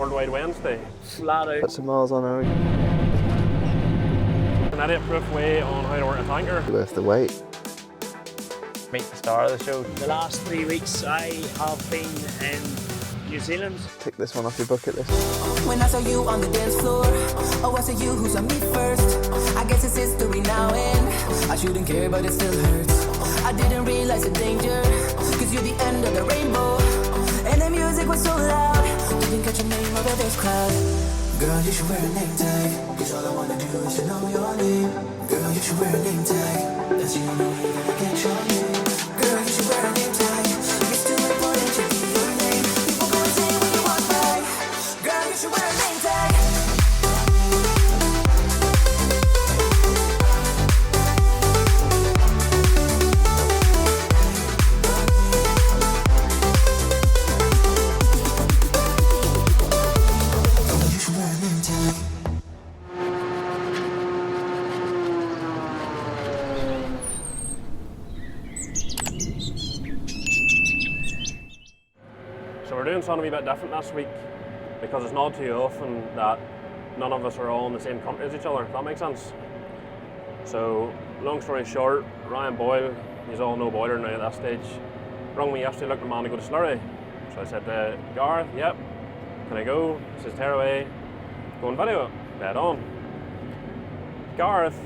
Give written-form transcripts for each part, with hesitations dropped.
Worldwide Wednesday. Flat out. Put some miles on her. An idiot-proof way on how to work a tanker. With the weight. Meet the star of the show. The last 3 weeks I have been in New Zealand. Tick this one off your bucket list. When I saw you on the dance floor, oh, I saw you who saw me first. I guess it's history now, and I shouldn't care, but it still hurts. I didn't realize the danger, cause you're the end of the rainbow. And the music was so loud, didn't catch your name over this crowd. Girl, you should wear a name tag, cause all I wanna do is to know your name. Girl, you should wear a name tag, that's the only way that I get your name. Girl, you should wear a name tag, it's too important to be your name. People go and say when you walk by, girl, you should wear a name tag. So we're doing something a wee bit different this week because it's not too often that none of us are all in the same country as each other, if that makes sense. So, long story short, Ryan Boyle, he's all no boiler now at that stage, rang me yesterday looking for a man to go to Slurry. So I said to Gareth, yep, can I go? He says, tear away, go and video it, dead on. Gareth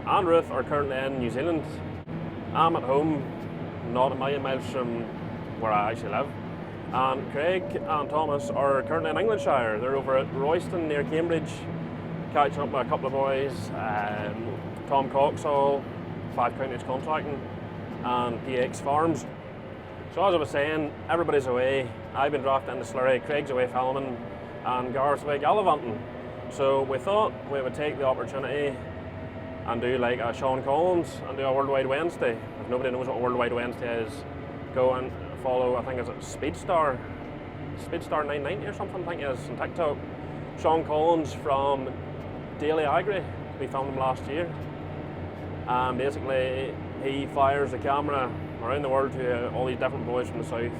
and Ruth are currently in New Zealand. I'm at home, not a million miles from where I actually live. And Craig and Thomas are currently in Cambridgeshire. They're over at Royston near Cambridge, catching up with a couple of boys, Tom Coxall, 5 Counties Contracting, and PX Farms. So as I was saying, everybody's away. I've been drafted into Slurry, Craig's away filming, and Gareth's away gallivanting. So we thought we would take the opportunity and do like a Sean Collins and do a Worldwide Wednesday. If nobody knows what a Worldwide Wednesday is, go and follow, I think it's Speedstar 990 or something, I think it is, on TikTok. Sean Collins from Daily Agri, we filmed him last year. And basically, he fires the camera around the world to all these different boys from the south.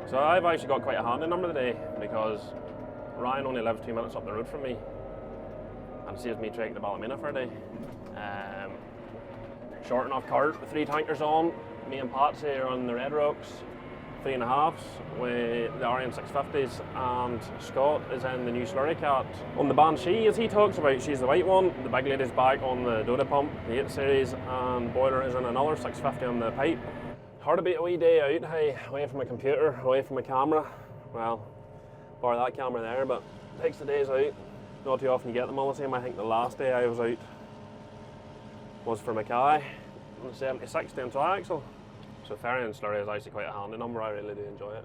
So I've actually got quite a handy number today because Ryan only lives 2 minutes up the road from me and saves me trekking to Ballymena for a day. Short enough cart with 3 tankers on. Me and Patsy are on the Red Rocks 3.5s with the RN 650s, and Scott is in the new Slurry cat. On the Banshee, as he talks about, she's the white one. The big lady's back on the Dota pump, the 8 series, and Boiler is in another 650 on the pipe. Hard to beat a wee day out, hey, away from my computer, away from my camera. Well, bar that camera there, but it takes the days out. Not too often you get them all the same. I think the last day I was out was for Mackay on the 76 down triaxle. So ferrying Slurry is actually quite a handy number. I really do enjoy it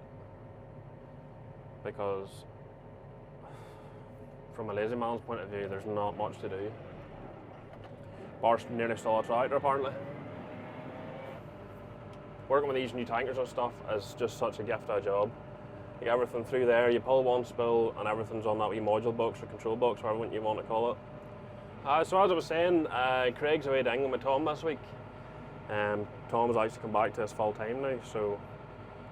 because from a lazy man's point of view, there's not much to do. Bar nearly stole a tractor apparently. Working with these new tankers and stuff is just such a gift of a job. You get everything through there, you pull one spool and everything's on that wee module box or control box, whatever you want to call it. So as I was saying, Craig's away to England with Tom this week. Tom's actually come back to us full time now, so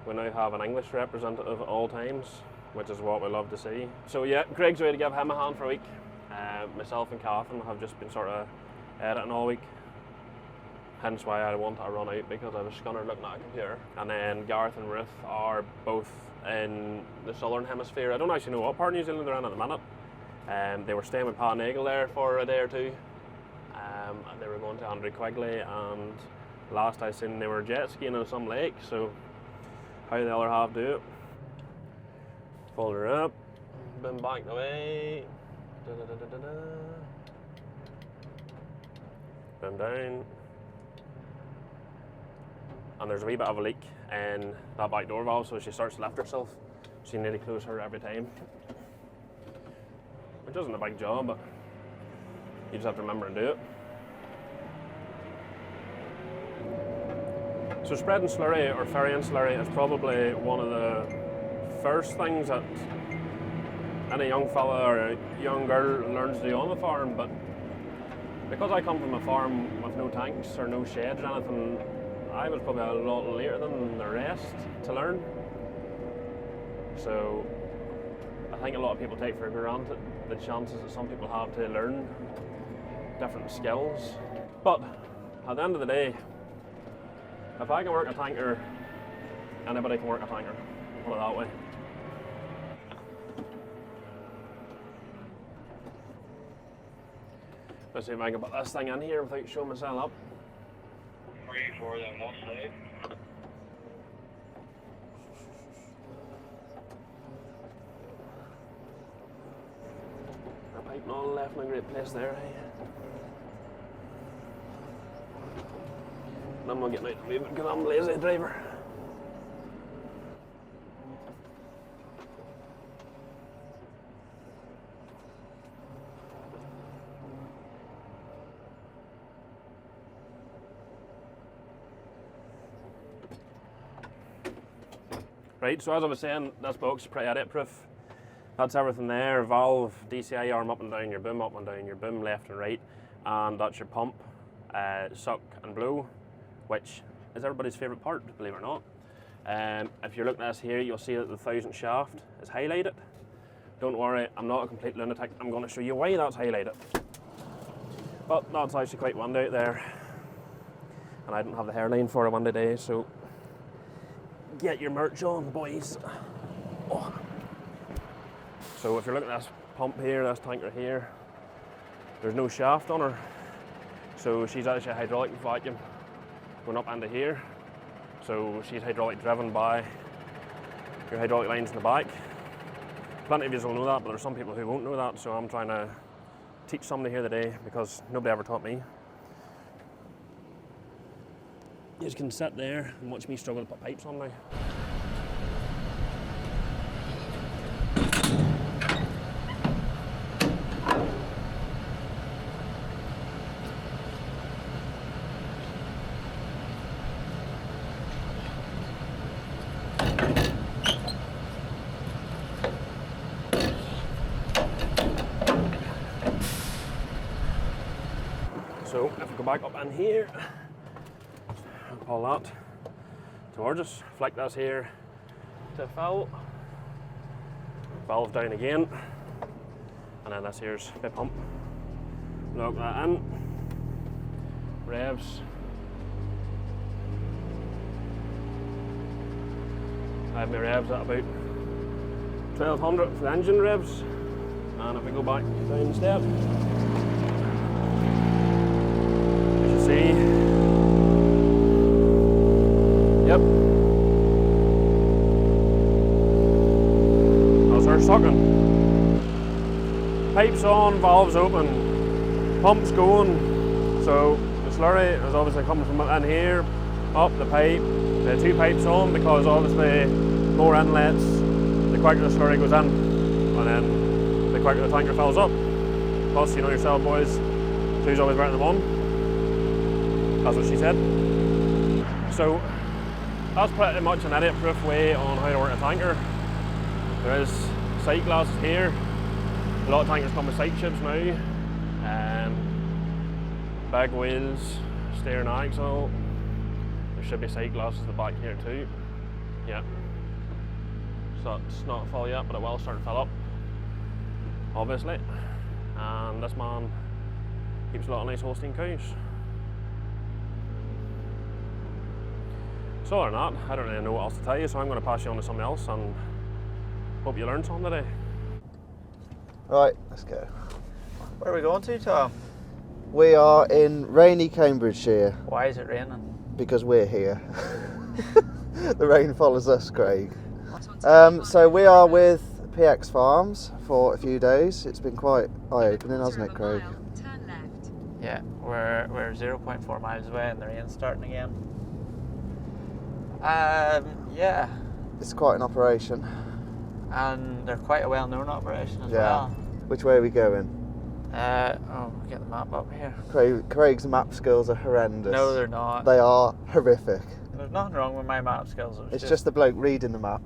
we now have an English representative at all times, which is what we love to see. So yeah, Craig's away to give him a hand for a week. Myself and Catherine have just been sort of editing all week, hence why I wanted to run out because I was scunnered looking at a computer. And then Gareth and Ruth are both in the southern hemisphere. I don't actually know what part of New Zealand they're in at the minute. They were staying with Pa Nagel there for a day or two. And they were going to Andrew Quigley, and last I seen they were jet skiing on some lake, so how the other half do it. Fold her up, been backed away, been down, and there's a wee bit of a leak in that back door valve, so she starts to lift herself, so you need to close her every time, which isn't a big job, but you just have to remember and do it. So spreading slurry or ferrying slurry is probably one of the first things that any young fella or a young girl learns to do on the farm, but because I come from a farm with no tanks or no sheds or anything, I was probably a lot later than the rest to learn. So I think a lot of people take for granted the chances that some people have to learn different skills. But at the end of the day, if I can work a tanker, anybody can work a tanker. Put it that way. Let's see if I can put this thing in here without showing myself up. 3, 4, then 1 side. The pipe not left in a great place there, hey? And I'm not getting out of the movement because I'm a lazy driver. Right, so as I was saying, this box is pretty edit proof. That's everything there, valve, DCI arm up and down, your boom left and right, and that's your pump, suck and blow, which is everybody's favourite part, believe it or not. If you're looking at this here, you'll see that the 1000 shaft is highlighted. Don't worry, I'm not a complete lunatic, I'm going to show you why that's highlighted. But that's actually quite windy out there, and I didn't have the hairline for a windy day, so get your merch on, boys. Oh. So if you're looking at this pump here, this tanker here, there's no shaft on her. So she's actually a hydraulic vacuum going up into here. So she's hydraulic driven by your hydraulic lines in the back. Plenty of you will know that, but there's some people who won't know that, so I'm trying to teach somebody here today because nobody ever taught me. You just can sit there and watch me struggle to put pipes on now. So if we go back up in here, pull that towards us, flick this here to fill, valve down again, and then this here's the pump. Lock that in, revs. I have my revs at about 1200 for the engine revs, and if we go back down the step, as you see, yep. That's our sucking. Pipes on, valves open, pumps going. So the slurry is obviously coming from in here, up the pipe, the 2 pipes on, because obviously more inlets, the quicker the slurry goes in, and then the quicker the tanker fills up. Plus, you know yourself, boys, 2's always better than 1. That's what she said. So that's pretty much an idiot-proof way on how to work a tanker. There is sight glasses here. A lot of tankers come with sight chips now. Big wheels, steering axle. There should be sight glasses at the back here too. Yeah. So it's not full yet, but it will start to fill up, obviously. And this man keeps a lot of nice Holstein cows. So other than that, I don't really know what else to tell you, so I'm going to pass you on to somebody else and hope you learned something today. Right, let's go. Where are we going to, Tom? We are in rainy Cambridgeshire Why is it raining? because we're here. The rain follows us, Craig. So we are with PX Farms for a few days. It's been quite eye-opening, hasn't it, Craig? Turn left. Yeah, we're 0.4 miles away and the rain's starting again. Yeah, It's quite an operation. and they're quite a well-known operation as Yeah. well. Which way are we going? Get the map up here. Craig's map skills are horrendous. No, they're not. They are horrific. There's nothing wrong with my map skills. It's just the bloke reading the map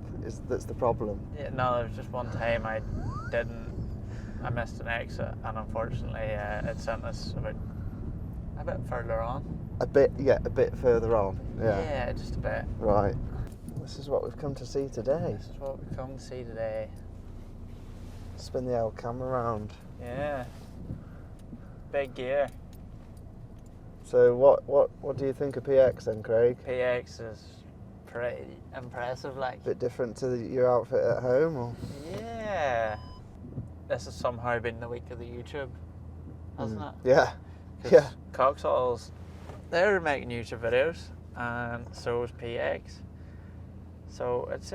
that's the problem. Yeah, no, there's just one time I missed an exit, and unfortunately it sent us a bit further on. A bit further on. Yeah, just a bit. Right. This is what we've come to see today. This is what we've come to see today. Spin the old camera around. Yeah. Big gear. So what do you think of PX then, Craig? PX is pretty impressive, like. Bit different to your outfit at home, or? Yeah. This has somehow been the week of the YouTube, hasn't it? Yeah. 'Cause Yeah. Coxalls, they're making YouTube videos, and so is PX. So it's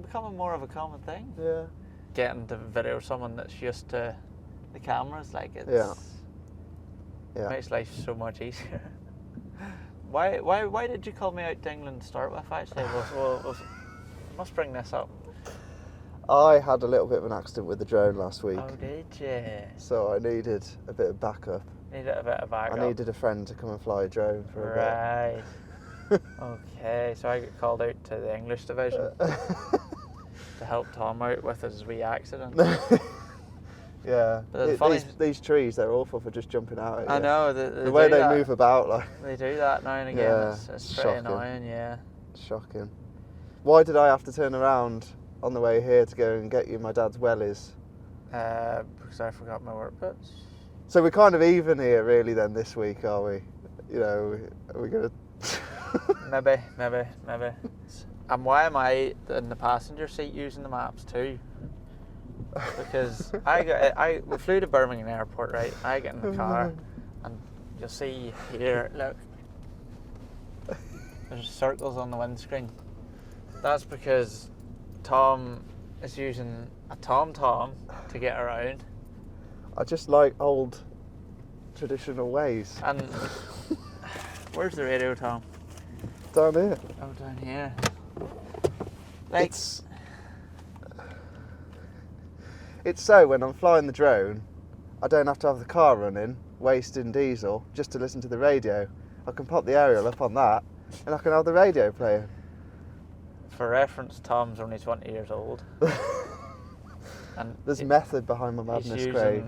becoming more of a common thing. Yeah. Getting to video someone that's used to the cameras, like it's Yeah. makes life so much easier. Why did you call me out to England to start with? Actually, must bring this up. I had a little bit of an accident with the drone last week. Oh, did you? So I needed a bit of backup. Needed a bit of backup. I needed a friend to come and fly a drone for a Right. Okay, so I got called out to the English division to help Tom out with his wee accident. Yeah. But the These trees, they're awful for just jumping out at you. I know The way they move about, like. They do that now and again. Yeah, it's pretty shocking. annoying. Yeah. Shocking. Why did I have to turn around on the way here to go and get you my dad's wellies? Because I forgot my work boots. So we're kind of even here, really, then, this week, are we? You know, are we going to... Maybe. And why am I in the passenger seat using the maps too? Because we flew to Birmingham Airport, right? I get in the car, and you'll see here, look, there's circles on the windscreen. That's because Tom is using a TomTom to get around. I just like old traditional ways. And where's the radio, Tom? Down here. Oh, down here. Like, It's so when I'm flying the drone, I don't have to have the car running, wasting diesel, just to listen to the radio. I can pop the aerial up on that, and I can have the radio playing. for reference, Tom's only 20 years old. And There's method behind my madness, Craig.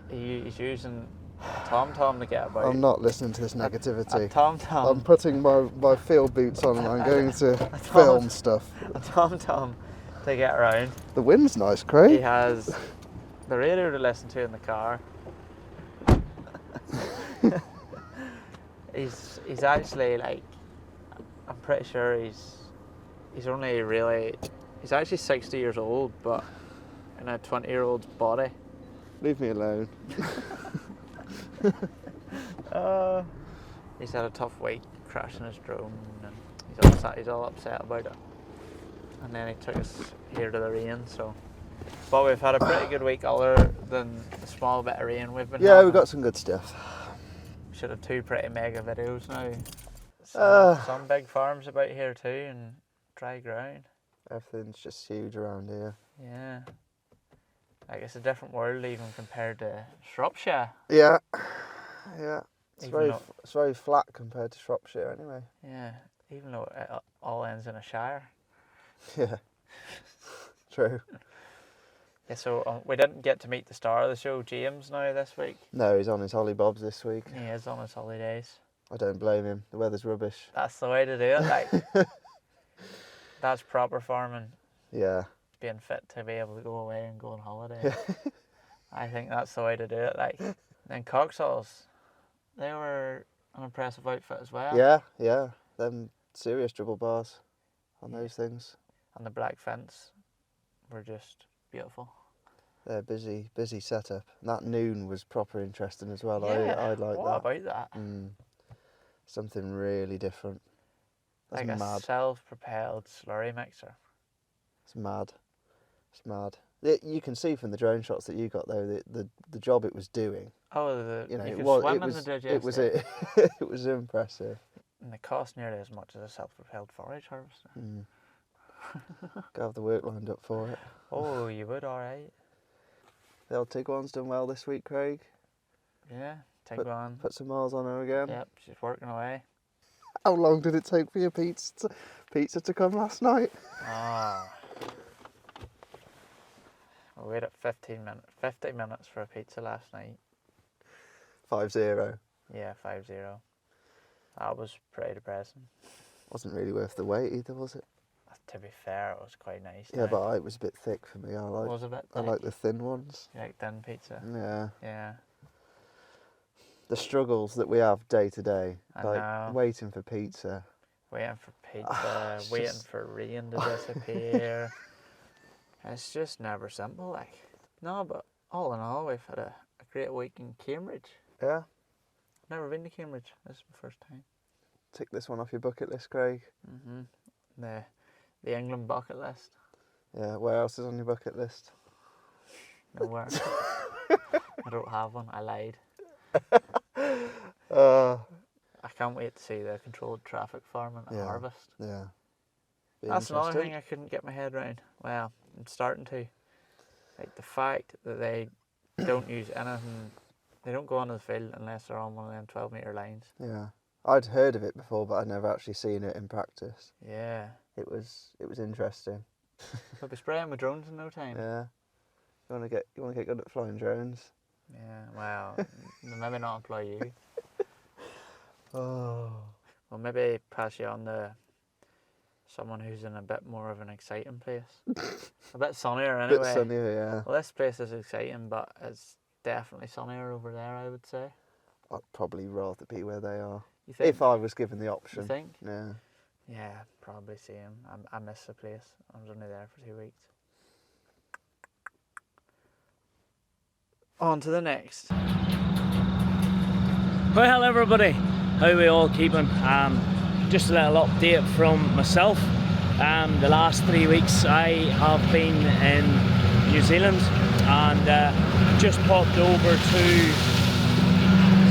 He's using a TomTom to get about. I'm not listening to this A negativity. TomTom. I'm putting my field boots on and I'm going to film stuff. A TomTom to get around. The wind's nice, He Craig. has the radio to listen to in the car. He's actually, like, I'm pretty sure he's only really, he's actually 60 years old, but in a 20-year-old's body. Leave me alone. He's had a tough week crashing his drone, and he's all upset about it. And then he took us here to the rain, so. But we've had a pretty good week, other than the small bit of rain we've been Yeah, having. we've got some good stuff. Should have 2 pretty mega videos now. Some big farms about here too, and dry ground. Everything's just huge around here. Yeah. Like, it's a different world even compared to Shropshire. Yeah, yeah. It's Even very, though- it's very flat compared to Shropshire, anyway. Yeah, even though it all ends in a shire. Yeah, true. Yeah, so we didn't get to meet the star of the show, James, now this week. No, he's on his holly bobs this week. He is on his holidays. I don't blame him. The weather's rubbish. That's the way to do it, like. That's proper farming, Yeah. being fit to be able to go away and go on holiday. I think that's the way to do it, like. Then Coxalls, they were an impressive outfit as well. Yeah, yeah. Them serious dribble bars on those things. And the black fence were just beautiful. They're busy setup. And that noon was proper interesting as well. Yeah, I like what that. about that? Something really different. That's Like mad. a self-propelled slurry mixer. It's mad. It's mad. You can see from the drone shots that you got though the job it was doing. Oh, You know, you it could was swim it in was the it was digestive. it was impressive. And it cost nearly as much as a self-propelled forage harvester. Gotta have the work lined up for it. Oh, you would, alright. The old Tiguan's done well this week, Craig. Yeah, Tiguan. Put some miles on her again. Yep, she's working away. How long did it take for your pizza to come last night? Ah. We waited 50 minutes for a pizza last night. 5-0. Yeah, 5-0. That was pretty depressing. Wasn't really worth the wait either, was it? I to be fair, it was quite nice. Yeah, but it was a bit thick for me. It was a bit I thick. like the thin ones. You like thin pizza? Yeah. Yeah. The struggles that we have day to day, I like know. waiting for pizza. Waiting for pizza, waiting for rain to disappear. It's just never simple, like. No, but all in all, we've had a great week in Cambridge. Yeah. Never been to Cambridge. This is my first time. Tick this one off your bucket list, Craig. The England bucket list. Yeah. Where else is on your bucket list? Nowhere. I don't have one. I lied. I can't wait to see the controlled traffic farming at harvest. Yeah. Be That's another interesting. thing I couldn't get my head around. Well, I'm starting to. Like the fact that they don't use anything, they don't go on the field unless they're on one of them 12-metre lines. Yeah. I'd heard of it before, but I'd never actually seen it in practice. Yeah. It was interesting. They'll be spraying with drones in no time. Yeah. You want to get good at flying drones? Yeah, well, maybe not employ you. Oh. Well, maybe pass you on to someone who's in a bit more of an exciting place. A bit sunnier anyway. Bit sunnier, yeah. Well, this place is exciting, but it's definitely sunnier over there, I would say. I'd probably rather be where they are. You think? If I was given the option. You think? Yeah. Yeah, probably same. I miss the place. I was only there for 2 weeks. On to the next. Well, everybody, how are we all keeping? Just a little update from myself. The last 3 weeks I have been in New Zealand and just popped over to say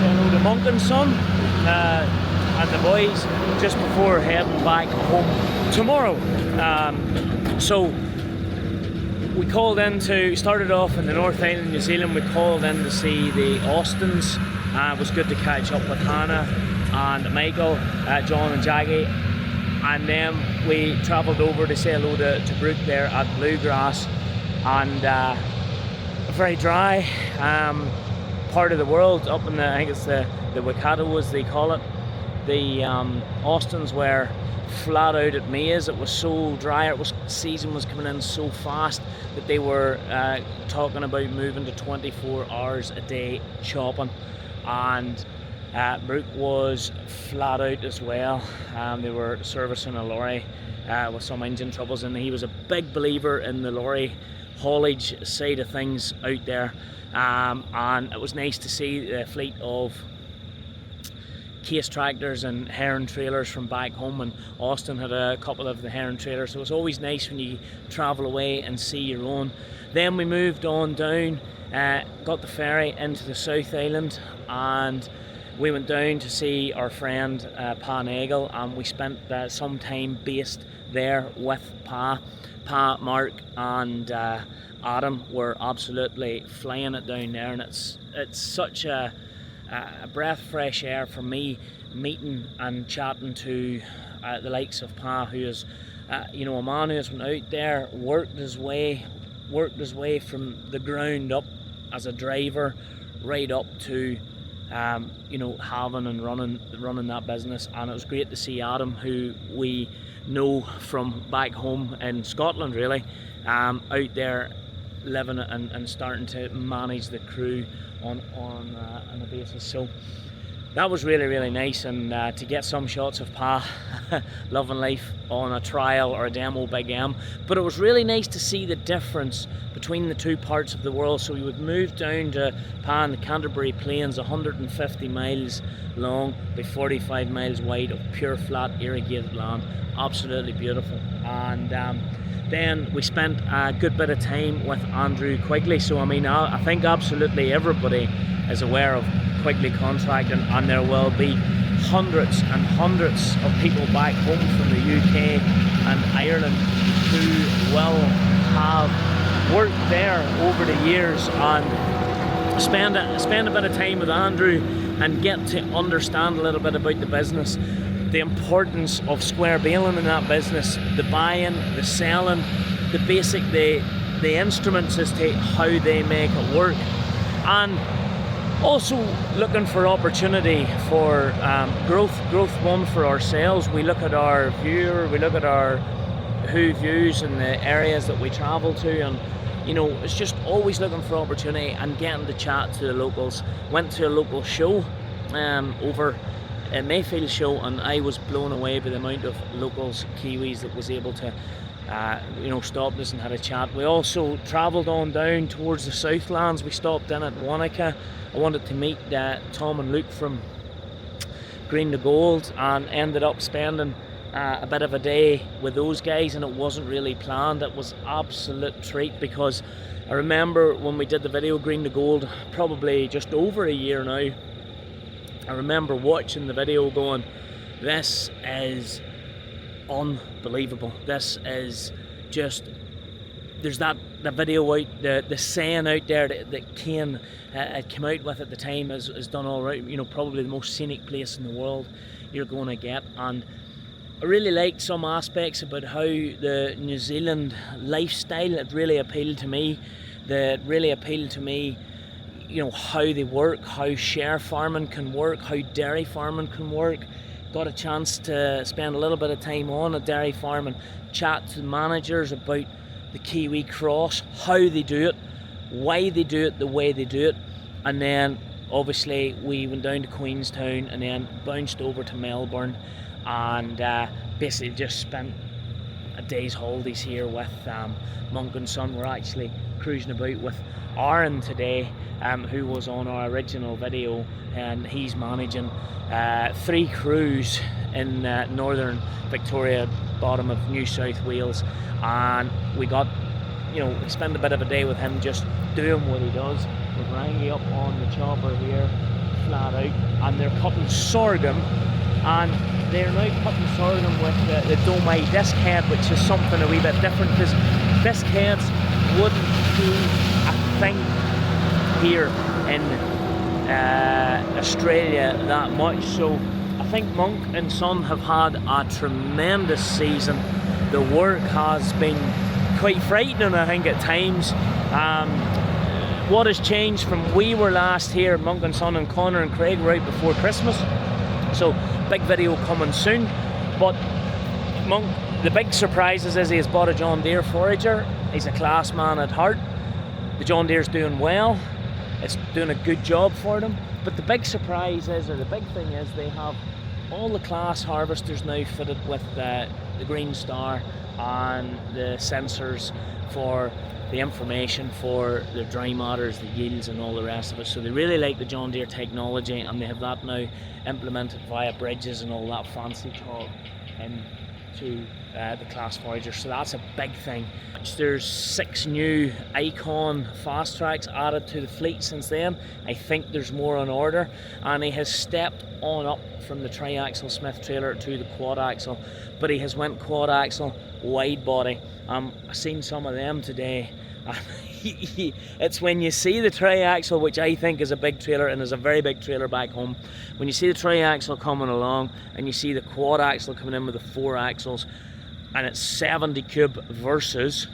hello to Monk and Son and the boys just before heading back home tomorrow. So we called in started off in the North Island of New Zealand. We called in to see the Austins. It was good to catch up with Hannah and Michael, John and Jackie. And then we travelled over to say hello to Brooke there at Bluegrass. And very dry part of the world up in I think it's the Waikato as they call it. The Austins were flat out at maize. It was so dry, season was coming in so fast that they were talking about moving to 24 hours a day chopping, and Brooke was flat out as well. They were servicing a lorry with some engine troubles, and he was a big believer in the lorry haulage side of things out there, and it was nice to see the fleet of case tractors and Heron trailers from back home, and Austin had a couple of the Heron trailers, so it's always nice when you travel away and see your own. Then we moved on down, got the ferry into the South Island, and we went down to see our friend Pa Nagel, and we spent some time based there with Pa, Mark and Adam were absolutely flying it down there, and it's such a breath of fresh air for me meeting and chatting to the likes of Pa, who is a man who has been out there, worked his way from the ground up as a driver right up to having and running that business. And it was great to see Adam, who we know from back home in Scotland really, out there living and starting to manage the crew on a basis. So that was really, really nice, and to get some shots of Pa loving life on a trial or a demo Big M. But it was really nice to see the difference between the two parts of the world. So we would move down to Pa in the Canterbury Plains, 150 miles long by 45 miles wide of pure flat irrigated land. Absolutely beautiful. And then we spent a good bit of time with Andrew Quigley. So I mean, I think absolutely everybody is aware of Quigley Contracting, and there will be hundreds and hundreds of people back home from the UK and Ireland who will have worked there over the years and spend a bit of time with Andrew and get to understand a little bit about the business, the importance of square baling in that business, the buying, the selling, the basic, the instruments as to how they make it work, and also looking for opportunity for growth one for ourselves. We look at our viewer, we look at our who views and the areas that we travel to, and you know, it's just always looking for opportunity and getting to chat to the locals. Went to a local show over a Mayfield show, and I was blown away by the amount of locals, Kiwis, that was able to you know, stopped us and had a chat. We also travelled on down towards the Southlands. We stopped in at Wanaka. I wanted to meet Tom and Luke from Green to Gold, and ended up spending a bit of a day with those guys, and it wasn't really planned. It was absolute treat, because I remember when we did the video Green to Gold, probably just over a year now, I remember watching the video going, this is unbelievable. This is just, there's that video out, the saying out there that Kane had come out with at the time is done all right, you know, probably the most scenic place in the world you're going to get. And I really liked some aspects about how the New Zealand lifestyle, it really appealed to me. You know, how they work, how share farming can work, how dairy farming can work. Got a chance to spend a little bit of time on a dairy farm and chat to managers about the Kiwi cross, how they do it, why they do it the way they do it. And then obviously we went down to Queenstown and then bounced over to Melbourne, and basically just spent a day's holidays here with Monk and Son. We're actually cruising about with Aaron today, who was on our original video, and he's managing 3 crews in northern Victoria, bottom of New South Wales, and we got, you know, we spent a bit of a day with him just doing what he does. With Rangi up on the chopper here, flat out, and they're cutting sorghum, and they're now cutting sorghum with the Domai disc head, which is something a wee bit different, because disc heads wouldn't be a thing here in Australia that much. So I think Monk and Son have had a tremendous season. The work has been quite frightening, I think, at times. What has changed from we were last here, Monk and Son and Conor and Craig, right before Christmas, so big video coming soon. But Monk, the big surprise is he has bought a John Deere forager. He's a class man at heart. The John Deere's doing well, it's doing a good job for them. But the big surprise is, or the big thing is, they have all the class harvesters now fitted with the Green Star and the sensors for the information for the dry matters, the yields and all the rest of it. So they really like the John Deere technology, and they have that now implemented via bridges and all that fancy talk into the class forager. So that's a big thing. There's 6 new Icon fast tracks added to the fleet since then. I think there's more on order, and he has stepped on up from the tri-axle Smith trailer to the quad axle, but he has went quad axle wide body. I've seen some of them today. It's when you see the tri-axle, which I think is a big trailer and is a very big trailer back home, when you see the tri-axle coming along and you see the quad axle coming in with the 4 axles, and it's 70 cube versus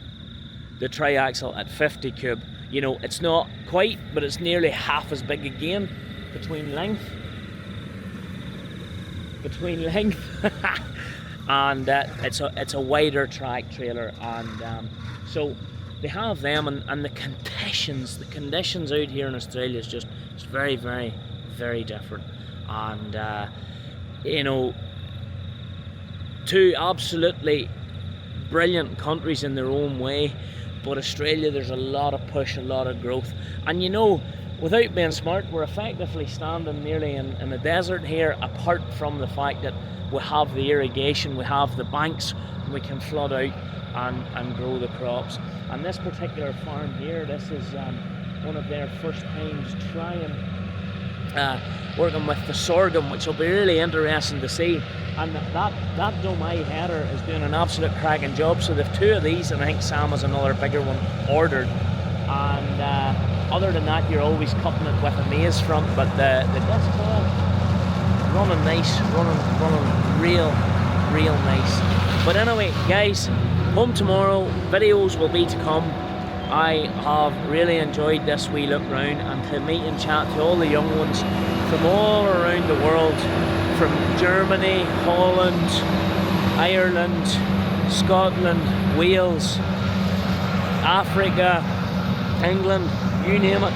the tri-axle at 50 cube, you know, it's not quite, but it's nearly half as big again between length and it's a wider track trailer, and so they have them, and the conditions out here in Australia is just, it's very, very, very different. And you know, 2 absolutely brilliant countries in their own way, but Australia, there's a lot of push, a lot of growth. And you know, without being smart, we're effectively standing nearly in a desert here, apart from the fact that we have the irrigation, we have the banks, and we can flood out and grow the crops. And this particular farm here, this is one of their first times trying working with the sorghum, which will be really interesting to see. And that Domai header is doing an absolute cracking job. So they've 2 of these, and I think Sam has another bigger one ordered. And other than that, you're always cutting it with a maize front, but the disc head running nice, running real nice. But anyway, guys, home tomorrow, videos will be to come. I have really enjoyed this wee look round, and to meet and chat to all the young ones from all around the world, from Germany, Holland, Ireland, Scotland, Wales, Africa, England, you name it.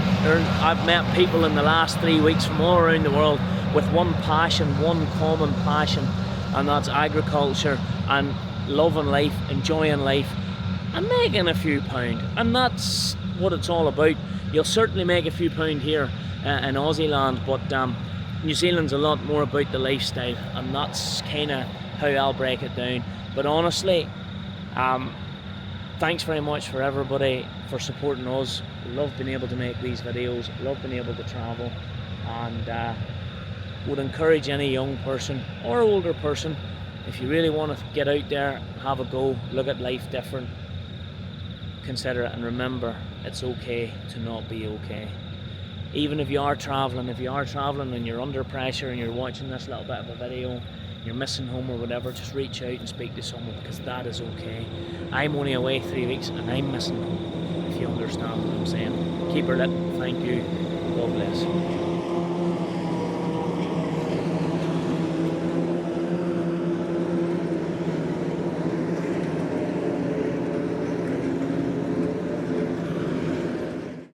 I've met people in the last 3 weeks from all around the world with one passion, one common passion, and that's agriculture and loving life, enjoying life, and making a few pound. And that's what it's all about. You'll certainly make a few pound here in Aussie land, but New Zealand's a lot more about the lifestyle, and that's kind of how I'll break it down. But honestly, thanks very much for everybody for supporting us. Love being able to make these videos, love being able to travel, and would encourage any young person or older person, if you really want to get out there, have a go, look at life different, consider it, and remember, it's okay to not be okay. Even if you are travelling and you're under pressure and you're watching this little bit of a video, you're missing home or whatever, just reach out and speak to someone, because that is okay. I'm only away 3 weeks and I'm missing home, if you understand what I'm saying. Keep her lit. Thank you. God bless.